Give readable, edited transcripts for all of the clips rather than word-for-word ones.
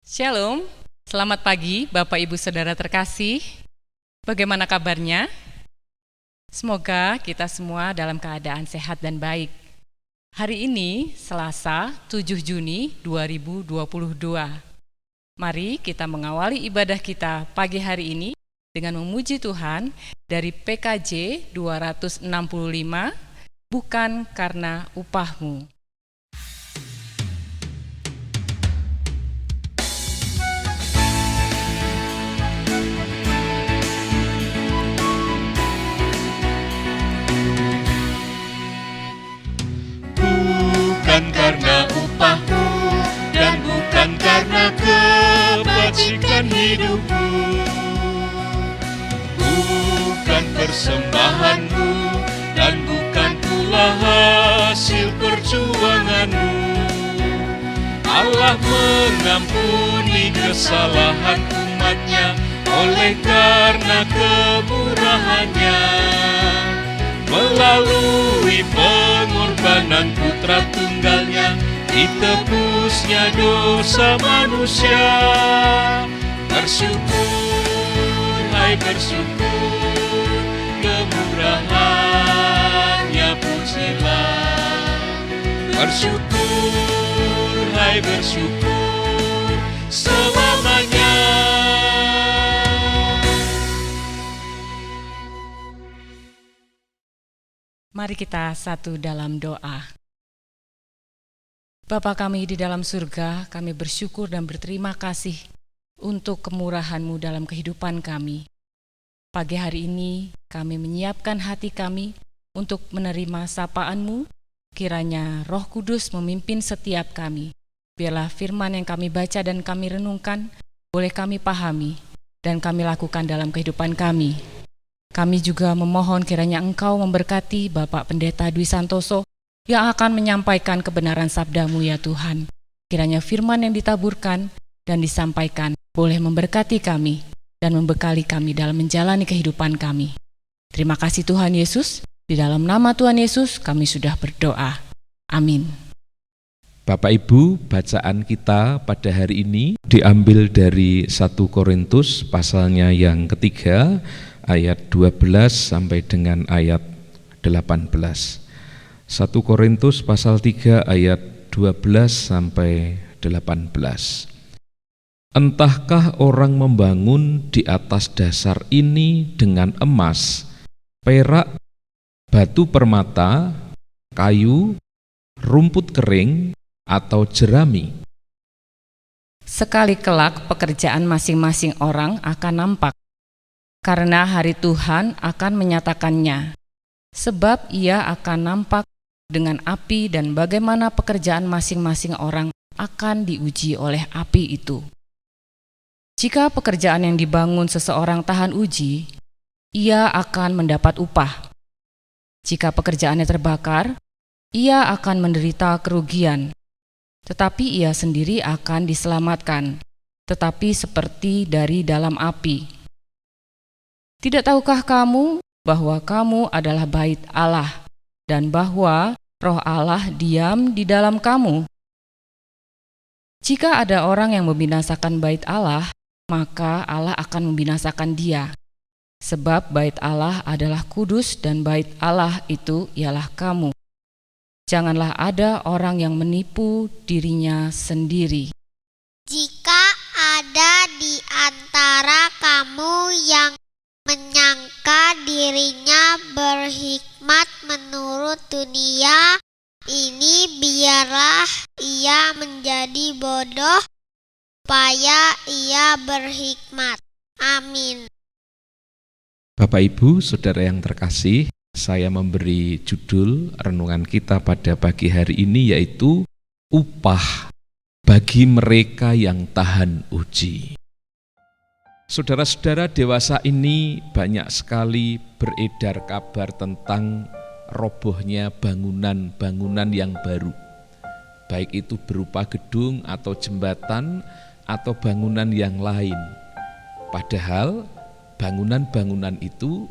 Shalom, selamat pagi Bapak Ibu Saudara terkasih. Bagaimana kabarnya? Semoga kita semua dalam keadaan sehat dan baik. Hari ini Selasa 7 Juni 2022. Mari kita mengawali ibadah kita pagi hari ini dengan memuji Tuhan dari PKJ 265, bukan karena upahmu. Bukan karena upahmu dan bukan karena kebajikan hidupmu, bukan persembahanmu dan bukan pula hasil perjuanganmu. Allah mengampuni kesalahan umatnya oleh karena kemurahannya. Melalui pengorbanan putra tunggalnya, ditebusnya dosa manusia. Bersyukur, hai bersyukur, kemurahannya pujilah. Bersyukur, hai bersyukur, selamanya. Mari kita satu dalam doa. Bapa kami di dalam surga, kami bersyukur dan berterima kasih untuk kemurahan-Mu dalam kehidupan kami. Pagi hari ini kami menyiapkan hati kami untuk menerima sapaan-Mu. Kiranya Roh Kudus memimpin setiap kami. Biarlah firman yang kami baca dan kami renungkan boleh kami pahami dan kami lakukan dalam kehidupan kami. Kami juga memohon kiranya Engkau memberkati Bapak Pendeta Dwi Santoso yang akan menyampaikan kebenaran sabda-Mu ya Tuhan. Kiranya firman yang ditaburkan dan disampaikan boleh memberkati kami dan membekali kami dalam menjalani kehidupan kami. Terima kasih Tuhan Yesus, di dalam nama Tuhan Yesus kami sudah berdoa. Amin. Bapak Ibu, bacaan kita pada hari ini diambil dari 1 Korintus pasalnya yang ketiga, ayat 12 sampai dengan ayat 18. 1 Korintus pasal 3 ayat 12 sampai 18. Entahkah orang membangun di atas dasar ini dengan emas, perak, batu permata, kayu, rumput kering, atau jerami? Sekali kelak pekerjaan masing-masing orang akan nampak, karena hari Tuhan akan menyatakannya, sebab ia akan nampak dengan api dan bagaimana pekerjaan masing-masing orang akan diuji oleh api itu. Jika pekerjaan yang dibangun seseorang tahan uji, ia akan mendapat upah. Jika pekerjaannya terbakar, ia akan menderita kerugian, tetapi ia sendiri akan diselamatkan, tetapi seperti dari dalam api. Tidak tahukah kamu bahwa kamu adalah bait Allah dan bahwa Roh Allah diam di dalam kamu? Jika ada orang yang membinasakan bait Allah, maka Allah akan membinasakan dia. Sebab bait Allah adalah kudus dan bait Allah itu ialah kamu. Janganlah ada orang yang menipu dirinya sendiri. Jika ada di antara kamu yang menyangka dirinya berhikmat menurut dunia ini, biarlah ia menjadi bodoh supaya ia berhikmat. Amin. Bapak Ibu, Saudara yang terkasih, saya memberi judul renungan kita pada pagi hari ini yaitu upah bagi mereka yang tahan uji. Saudara-saudara, dewasa ini banyak sekali beredar kabar tentang robohnya bangunan-bangunan yang baru, baik itu berupa gedung atau jembatan atau bangunan yang lain. Padahal bangunan-bangunan itu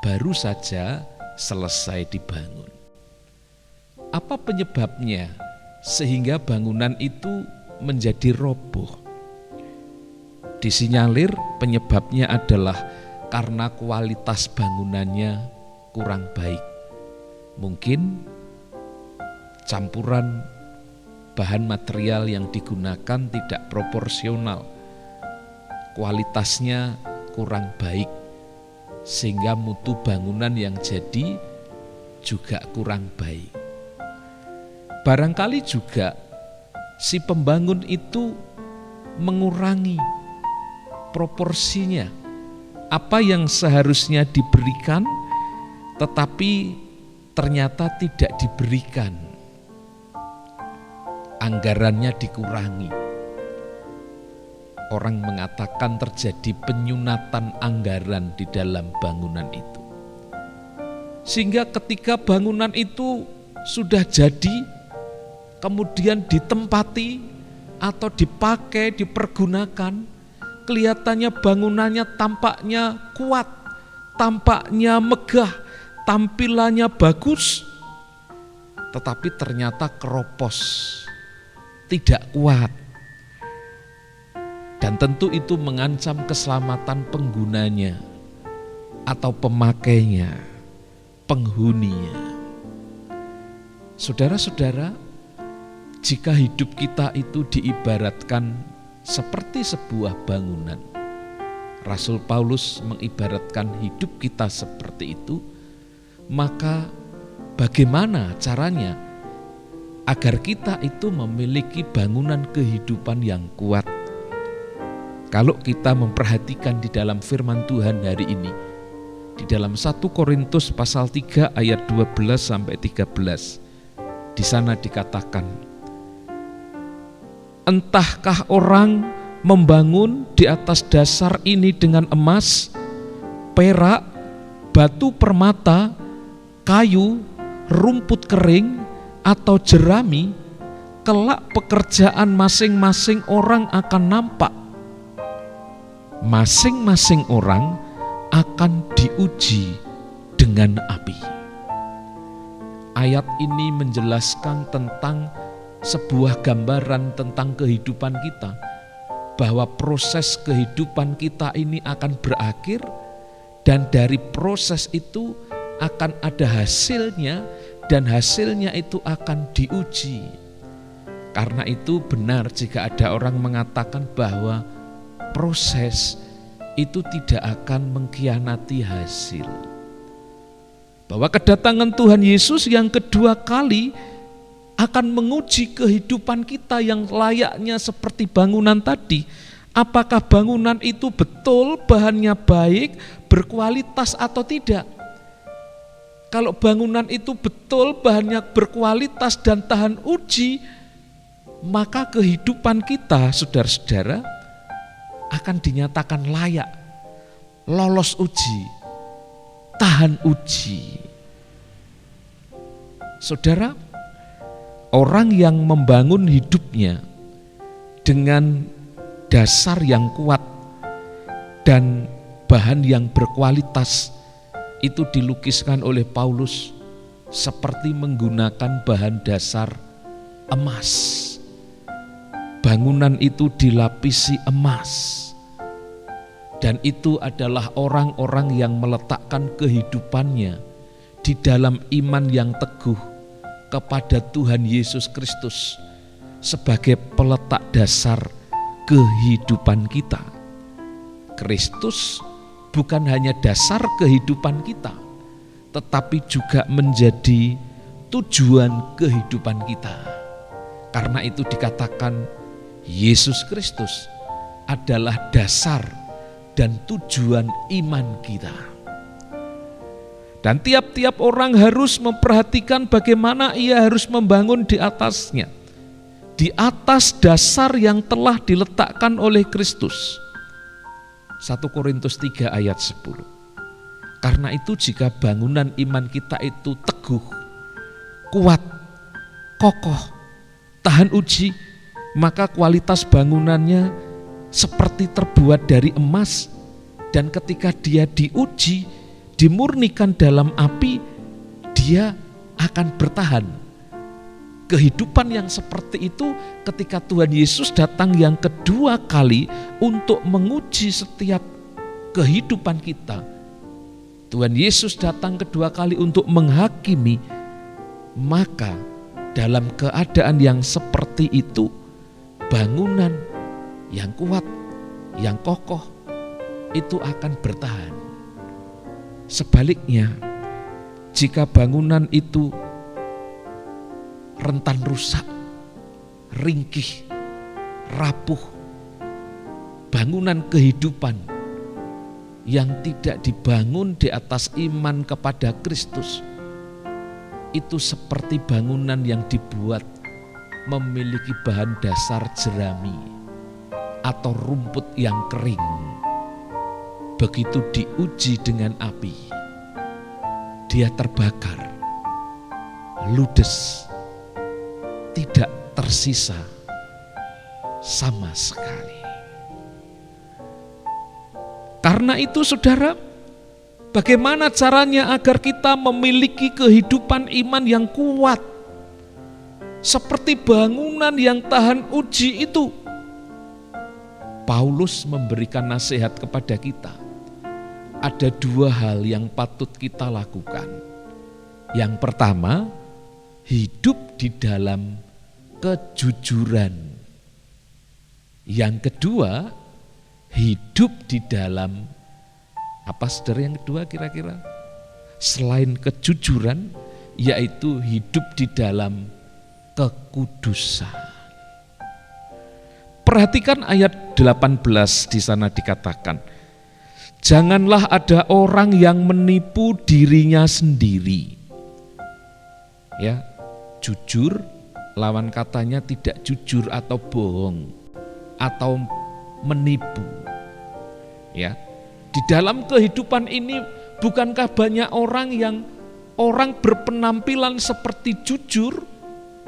baru saja selesai dibangun. Apa penyebabnya sehingga bangunan itu menjadi roboh? Disinyalir penyebabnya adalah karena kualitas bangunannya kurang baik. Mungkin campuran bahan material yang digunakan tidak proporsional, kualitasnya kurang baik, sehingga mutu bangunan yang jadi juga kurang baik. Barangkali juga si pembangun itu mengurangi proporsinya, apa yang seharusnya diberikan tetapi ternyata tidak diberikan. Anggarannya dikurangi. Orang mengatakan terjadi penyunatan anggaran di dalam bangunan itu. Sehingga ketika bangunan itu sudah jadi, kemudian ditempati atau dipakai, dipergunakan, kelihatannya bangunannya tampaknya kuat, tampaknya megah, tampilannya bagus, tetapi ternyata keropos, tidak kuat. Dan tentu itu mengancam keselamatan penggunanya atau pemakainya, penghuninya. Saudara-saudara, jika hidup kita itu diibaratkan seperti sebuah bangunan, Rasul Paulus mengibaratkan hidup kita seperti itu, maka bagaimana caranya agar kita itu memiliki bangunan kehidupan yang kuat? Kalau kita memperhatikan di dalam firman Tuhan hari ini, di dalam 1 Korintus pasal 3 ayat 12 sampai 13, di sana dikatakan, entahkah orang membangun di atas dasar ini dengan emas, perak, batu permata, kayu, rumput kering, atau jerami, kelak pekerjaan masing-masing orang akan nampak. Masing-masing orang akan diuji dengan api. Ayat ini menjelaskan tentang sebuah gambaran tentang kehidupan kita, bahwa proses kehidupan kita ini akan berakhir, dan dari proses itu akan ada hasilnya, dan hasilnya itu akan diuji. Karena itu benar jika ada orang mengatakan bahwa proses itu tidak akan mengkhianati hasil. Bahwa kedatangan Tuhan Yesus yang kedua kali akan menguji kehidupan kita yang layaknya seperti bangunan tadi. Apakah bangunan itu betul bahannya baik, berkualitas atau tidak? Kalau bangunan itu betul bahannya berkualitas dan tahan uji, maka kehidupan kita, saudara-saudara, akan dinyatakan layak, lolos uji, tahan uji. Saudara, orang yang membangun hidupnya dengan dasar yang kuat dan bahan yang berkualitas, itu dilukiskan oleh Paulus seperti menggunakan bahan dasar emas. Bangunan itu dilapisi emas, dan itu adalah orang-orang yang meletakkan kehidupannya di dalam iman yang teguh kepada Tuhan Yesus Kristus sebagai peletak dasar kehidupan kita. Kristus bukan hanya dasar kehidupan kita, tetapi juga menjadi tujuan kehidupan kita. Karena itu dikatakan Yesus Kristus adalah dasar dan tujuan iman kita. Dan tiap-tiap orang harus memperhatikan bagaimana ia harus membangun di atasnya, di atas dasar yang telah diletakkan oleh Kristus. 1 Korintus 3 ayat 10. Karena itu jika bangunan iman kita itu teguh, kuat, kokoh, tahan uji, maka kualitas bangunannya seperti terbuat dari emas, dan ketika dia diuji, dimurnikan dalam api, dia akan bertahan. kehidupan yang seperti itu ketika Tuhan Yesus datang yang kedua kali untuk menguji setiap kehidupan kita. Tuhan Yesus datang kedua kali untuk menghakimi. Maka dalam keadaan yang seperti itu, bangunan yang kuat, yang kokoh itu akan bertahan. Sebaliknya, jika bangunan itu rentan rusak, ringkih, rapuh, bangunan kehidupan yang tidak dibangun di atas iman kepada Kristus, itu seperti bangunan yang dibuat memiliki bahan dasar jerami atau rumput yang kering. Begitu diuji dengan api, dia terbakar, ludes, tidak tersisa sama sekali. Karena itu saudara, bagaimana caranya agar kita memiliki kehidupan iman yang kuat? Seperti bangunan yang tahan uji itu. Paulus memberikan nasihat kepada kita. Ada dua hal yang patut kita lakukan. Yang pertama, hidup di dalam kejujuran. Yang kedua, hidup di dalam apa saudara yang kedua kira-kira? Selain kejujuran, yaitu hidup di dalam kekudusan. Perhatikan ayat 18 di sana dikatakan, janganlah ada orang yang menipu dirinya sendiri. Ya, jujur lawan katanya tidak jujur atau bohong atau menipu. Ya, di dalam kehidupan ini bukankah banyak orang berpenampilan seperti jujur,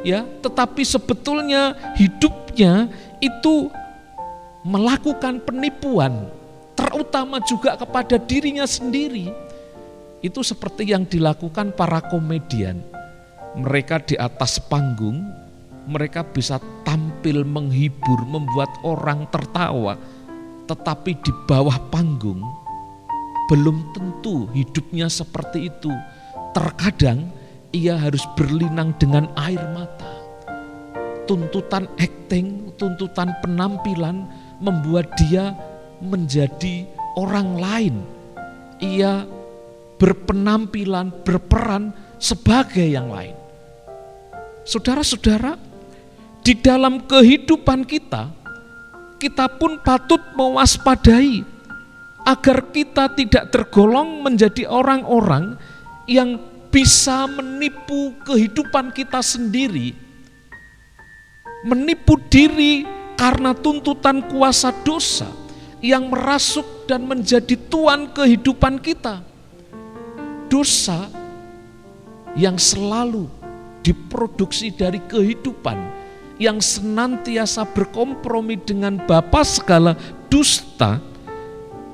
ya, tetapi sebetulnya hidupnya itu melakukan penipuan, terutama juga kepada dirinya sendiri. Itu seperti yang dilakukan para komedian. Mereka di atas panggung, mereka bisa tampil menghibur, membuat orang tertawa, tetapi di bawah panggung belum tentu hidupnya seperti itu. Terkadang ia harus berlinang dengan air mata. Tuntutan akting, tuntutan penampilan membuat dia menjadi orang lain. Ia berpenampilan, berperan sebagai yang lain. Saudara-saudara, di dalam kehidupan kita pun patut mewaspadai agar kita tidak tergolong menjadi orang-orang yang bisa menipu kehidupan kita sendiri, menipu diri karena tuntutan kuasa dosa yang merasuk dan menjadi tuan kehidupan kita. Dosa yang selalu diproduksi dari kehidupan yang senantiasa berkompromi dengan bapa segala dusta.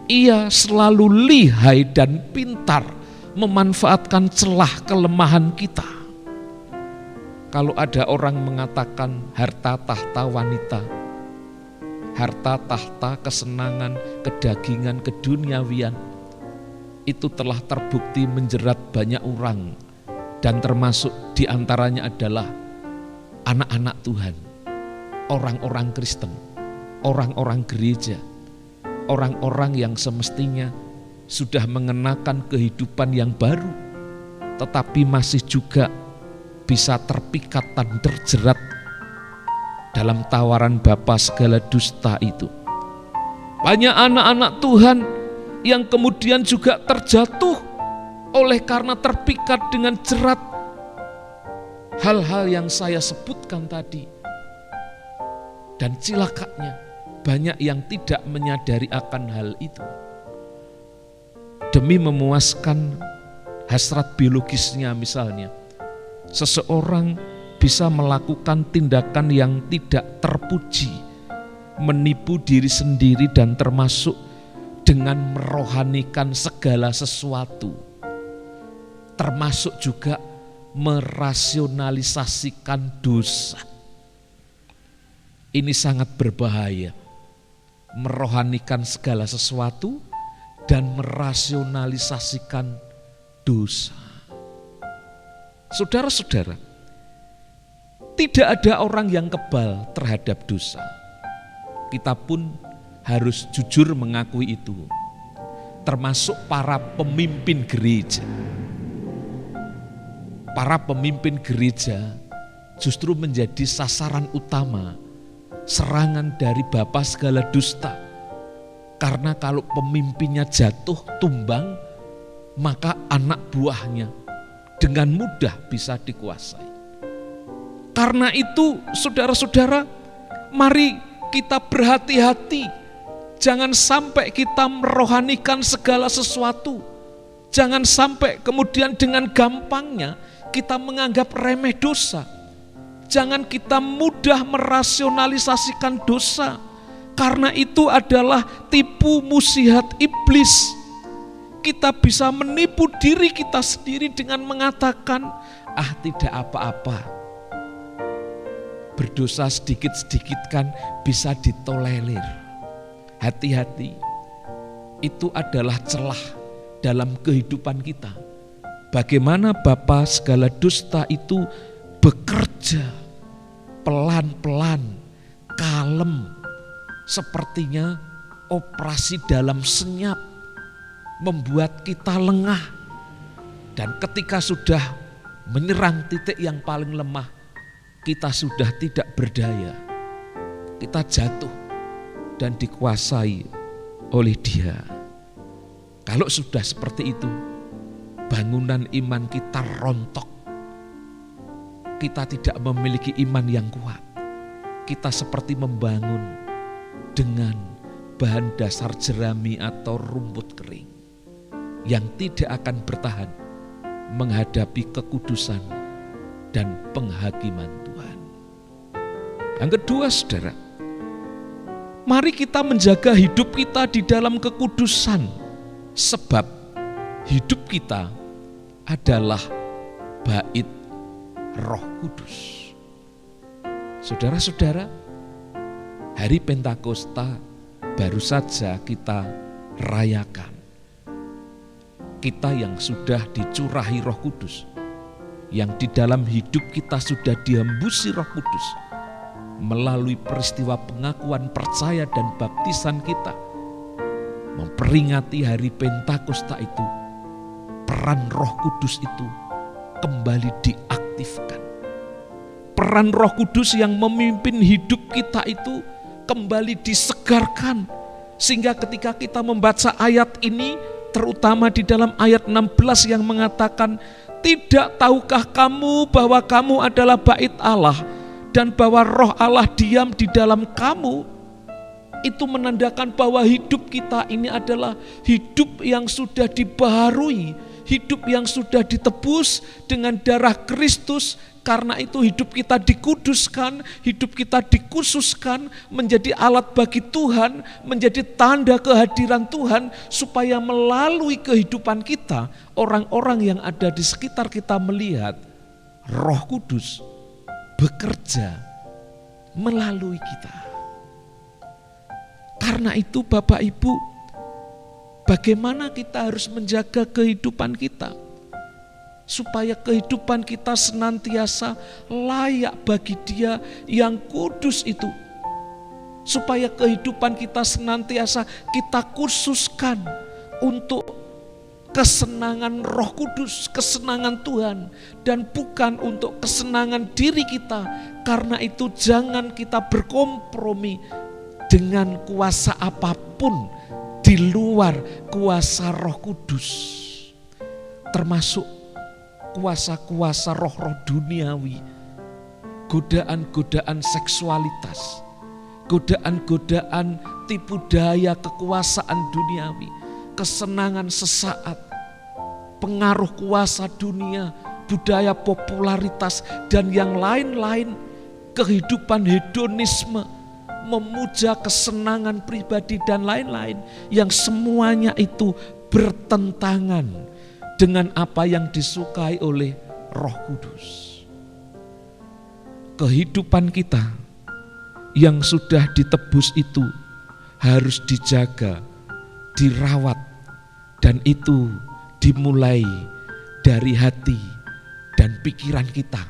Ia selalu lihai dan pintar memanfaatkan celah kelemahan kita. Kalau ada orang mengatakan harta tahta wanita, harta tahta kesenangan, kedagingan, keduniawian, itu telah terbukti menjerat banyak orang, dan termasuk diantaranya adalah anak-anak Tuhan, orang-orang Kristen, orang-orang gereja, orang-orang yang semestinya sudah mengenakan kehidupan yang baru, tetapi masih juga bisa terpikat dan terjerat dalam tawaran bapa segala dusta itu. Banyak anak-anak Tuhan yang kemudian juga terjatuh oleh karena terpikat dengan jerat hal-hal yang saya sebutkan tadi. Dan cilakanya banyak yang tidak menyadari akan hal itu. Demi memuaskan hasrat biologisnya misalnya, seseorang bisa melakukan tindakan yang tidak terpuji, menipu diri sendiri dan termasuk dengan merohanikan segala sesuatu. Termasuk juga merasionalisasikan dosa. Ini sangat berbahaya, merohanikan segala sesuatu dan merasionalisasikan dosa. Saudara-saudara, tidak ada orang yang kebal terhadap dosa. Kita pun harus jujur mengakui itu, termasuk para pemimpin gereja. Para pemimpin gereja justru menjadi sasaran utama serangan dari bapa segala dusta. Karena kalau pemimpinnya jatuh tumbang, maka anak buahnya dengan mudah bisa dikuasai. Karena itu saudara-saudara, mari kita berhati-hati. Jangan sampai kita merohanikan segala sesuatu. Jangan sampai kemudian dengan gampangnya kita menganggap remeh dosa. Jangan kita mudah merasionalisasikan dosa. Karena itu adalah tipu muslihat iblis. Kita bisa menipu diri kita sendiri dengan mengatakan, tidak apa-apa. Berdosa sedikit-sedikit kan bisa ditolerir. Hati-hati, itu adalah celah dalam kehidupan kita. Bagaimana bapa segala dusta itu bekerja pelan-pelan, kalem, sepertinya operasi dalam senyap, membuat kita lengah. Dan ketika sudah menyerang titik yang paling lemah, kita sudah tidak berdaya. Kita jatuh dan dikuasai oleh dia. Kalau sudah seperti itu, bangunan iman kita rontok. Kita tidak memiliki iman yang kuat. Kita seperti membangun dengan bahan dasar jerami atau rumput kering yang tidak akan bertahan menghadapi kekudusan dan penghakiman Tuhan. Yang kedua, saudara, mari kita menjaga hidup kita di dalam kekudusan, sebab hidup kita adalah bait Roh Kudus. Saudara-saudara, hari Pentakosta baru saja kita rayakan. Kita yang sudah dicurahi Roh Kudus, yang di dalam hidup kita sudah dihembusi Roh Kudus melalui peristiwa pengakuan percaya dan baptisan kita, memperingati hari Pentakosta itu, peran Roh Kudus itu kembali diaktifkan. Peran Roh Kudus yang memimpin hidup kita itu kembali disegarkan, sehingga ketika kita membaca ayat ini, terutama di dalam ayat 16 yang mengatakan, tidak tahukah kamu bahwa kamu adalah bait Allah dan bahwa Roh Allah diam di dalam kamu? Itu menandakan bahwa hidup kita ini adalah hidup yang sudah dibaharui, hidup yang sudah ditebus dengan darah Kristus. Karena itu hidup kita dikuduskan, hidup kita dikhususkan menjadi alat bagi Tuhan, menjadi tanda kehadiran Tuhan, supaya melalui kehidupan kita, orang-orang yang ada di sekitar kita melihat Roh Kudus bekerja melalui kita. Karena itu Bapak Ibu, bagaimana kita harus menjaga kehidupan kita supaya kehidupan kita senantiasa layak bagi Dia yang kudus itu. Supaya kehidupan kita senantiasa kita khususkan untuk kesenangan Roh Kudus, kesenangan Tuhan, dan bukan untuk kesenangan diri kita. Karena itu jangan kita berkompromi dengan kuasa apapun di luar kuasa Roh Kudus, termasuk kuasa-kuasa roh-roh duniawi, godaan-godaan seksualitas, godaan-godaan tipu daya kekuasaan duniawi, kesenangan sesaat, pengaruh kuasa dunia, budaya popularitas, dan yang lain-lain, kehidupan hedonisme, memuja kesenangan pribadi dan lain-lain, yang semuanya itu bertentangan dengan apa yang disukai oleh Roh Kudus. Kehidupan kita yang sudah ditebus itu harus dijaga, dirawat, dan itu dimulai dari hati dan pikiran kita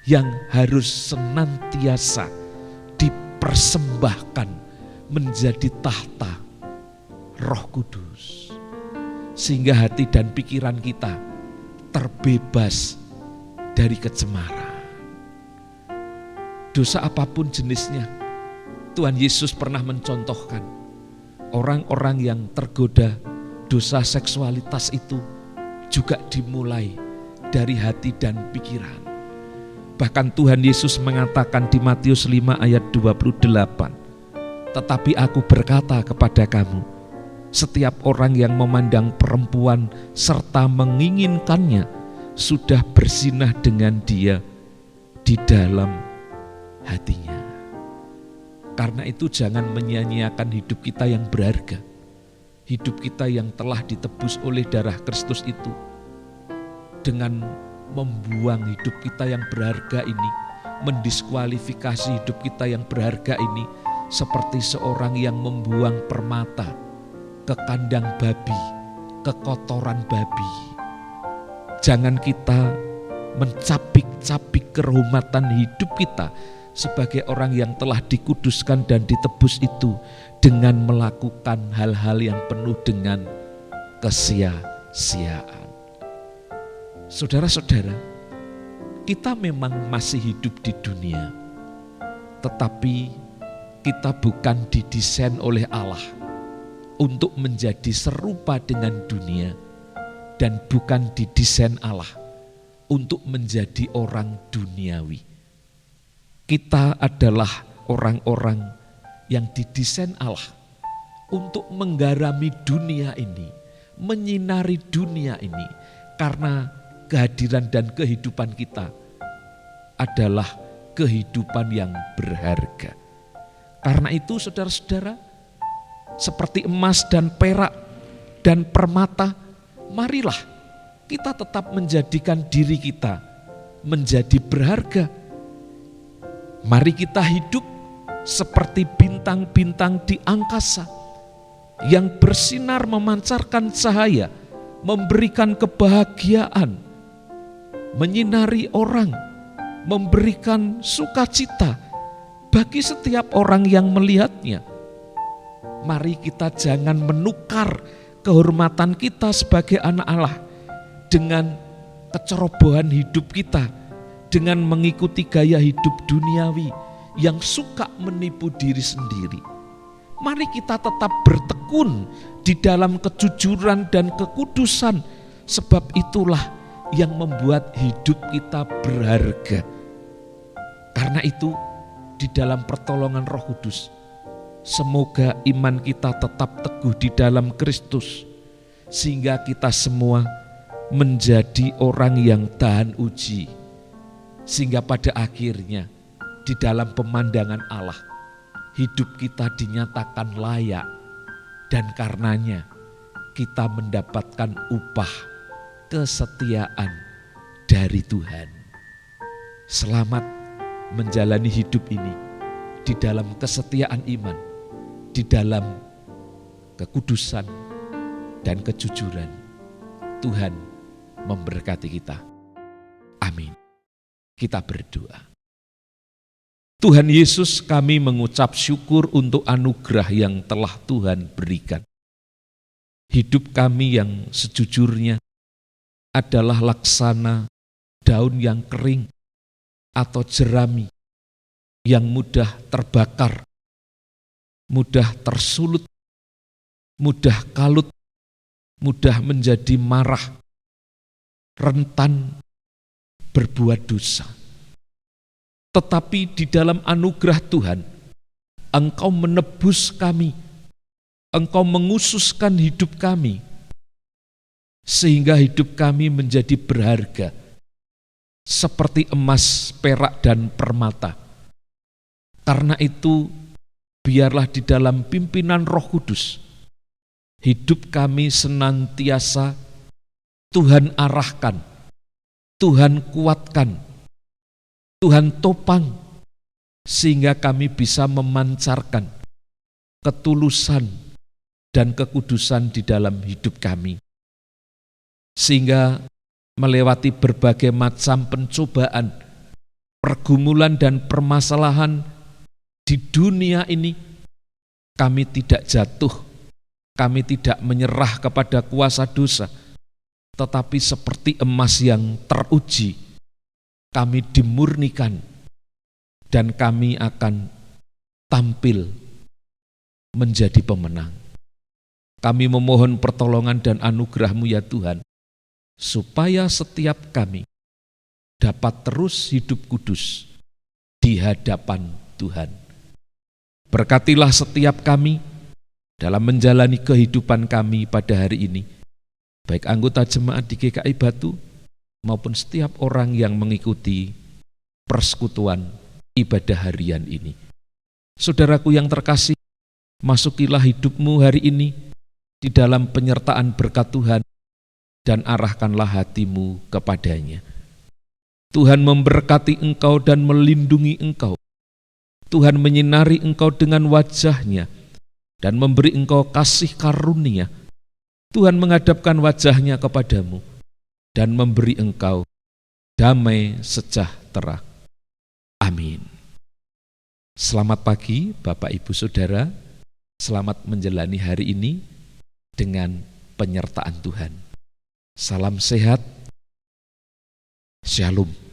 yang harus senantiasa dipersembahkan menjadi tahta Roh Kudus, sehingga hati dan pikiran kita terbebas dari kecemaran. Dosa apapun jenisnya, Tuhan Yesus pernah mencontohkan orang-orang yang tergoda dosa seksualitas itu juga dimulai dari hati dan pikiran. Bahkan Tuhan Yesus mengatakan di Matius 5 ayat 28, "Tetapi aku berkata kepada kamu, setiap orang yang memandang perempuan serta menginginkannya sudah berzinah dengan dia di dalam hatinya." Karena itu jangan menyia-nyiakan hidup kita yang berharga. Hidup kita yang telah ditebus oleh darah Kristus itu, dengan membuang hidup kita yang berharga ini, mendiskualifikasi hidup kita yang berharga ini, seperti seorang yang membuang permata ke kandang babi, ke kotoran babi. Jangan kita mencapik-capik kehormatan hidup kita sebagai orang yang telah dikuduskan dan ditebus itu dengan melakukan hal-hal yang penuh dengan kesia-siaan. Saudara-saudara, kita memang masih hidup di dunia, tetapi kita bukan didesain oleh Allah untuk menjadi serupa dengan dunia, dan bukan didesain Allah untuk menjadi orang duniawi. Kita adalah orang-orang yang didesain Allah untuk menggarami dunia ini, menyinari dunia ini, karena kehadiran dan kehidupan kita adalah kehidupan yang berharga. Karena itu saudara-saudara, seperti emas dan perak dan permata, marilah kita tetap menjadikan diri kita menjadi berharga. Mari kita hidup seperti bintang-bintang di angkasa yang bersinar memancarkan cahaya, memberikan kebahagiaan, menyinari orang, memberikan sukacita bagi setiap orang yang melihatnya. Mari kita jangan menukar kehormatan kita sebagai anak Allah dengan kecerobohan hidup kita, dengan mengikuti gaya hidup duniawi yang suka menipu diri sendiri. Mari kita tetap bertekun di dalam kejujuran dan kekudusan, sebab itulah yang membuat hidup kita berharga. Karena itu, di dalam pertolongan Roh Kudus, semoga iman kita tetap teguh di dalam Kristus, sehingga kita semua menjadi orang yang tahan uji, sehingga pada akhirnya di dalam pemandangan Allah hidup kita dinyatakan layak, dan karenanya kita mendapatkan upah kesetiaan dari Tuhan. Selamat menjalani hidup ini di dalam kesetiaan iman, di dalam kekudusan dan kejujuran. Tuhan memberkati kita. Amin. Kita berdoa. Tuhan Yesus, kami mengucap syukur untuk anugerah yang telah Tuhan berikan. Hidup kami yang sejujurnya adalah laksana daun yang kering atau jerami yang mudah terbakar, mudah tersulut, mudah kalut, mudah menjadi marah, rentan berbuat dosa. Tetapi di dalam anugerah Tuhan, Engkau menebus kami, Engkau mengususkan hidup kami, sehingga hidup kami menjadi berharga, seperti emas, perak, dan permata. Karena itu, biarlah di dalam pimpinan Roh Kudus, hidup kami senantiasa Tuhan arahkan Tuhan kuatkan, Tuhan topang, sehingga kami bisa memancarkan ketulusan dan kekudusan di dalam hidup kami. Sehingga melewati berbagai macam pencobaan, pergumulan dan permasalahan di dunia ini, kami tidak jatuh, kami tidak menyerah kepada kuasa dosa, tetapi seperti emas yang teruji, kami dimurnikan dan kami akan tampil menjadi pemenang. Kami memohon pertolongan dan anugerah-Mu ya Tuhan, supaya setiap kami dapat terus hidup kudus di hadapan Tuhan. Berkatilah setiap kami dalam menjalani kehidupan kami pada hari ini, baik anggota jemaat di GKI Batu maupun setiap orang yang mengikuti persekutuan ibadah harian ini. Saudaraku yang terkasih, masukilah hidupmu hari ini di dalam penyertaan berkat Tuhan dan arahkanlah hatimu kepadanya. Tuhan memberkati engkau dan melindungi engkau. Tuhan menyinari engkau dengan wajah-Nya dan memberi engkau kasih karunia. Tuhan menghadapkan wajah-Nya kepadamu dan memberi engkau damai sejahtera. Amin. Selamat pagi Bapak Ibu Saudara, selamat menjalani hari ini dengan penyertaan Tuhan. Salam sehat, Shalom.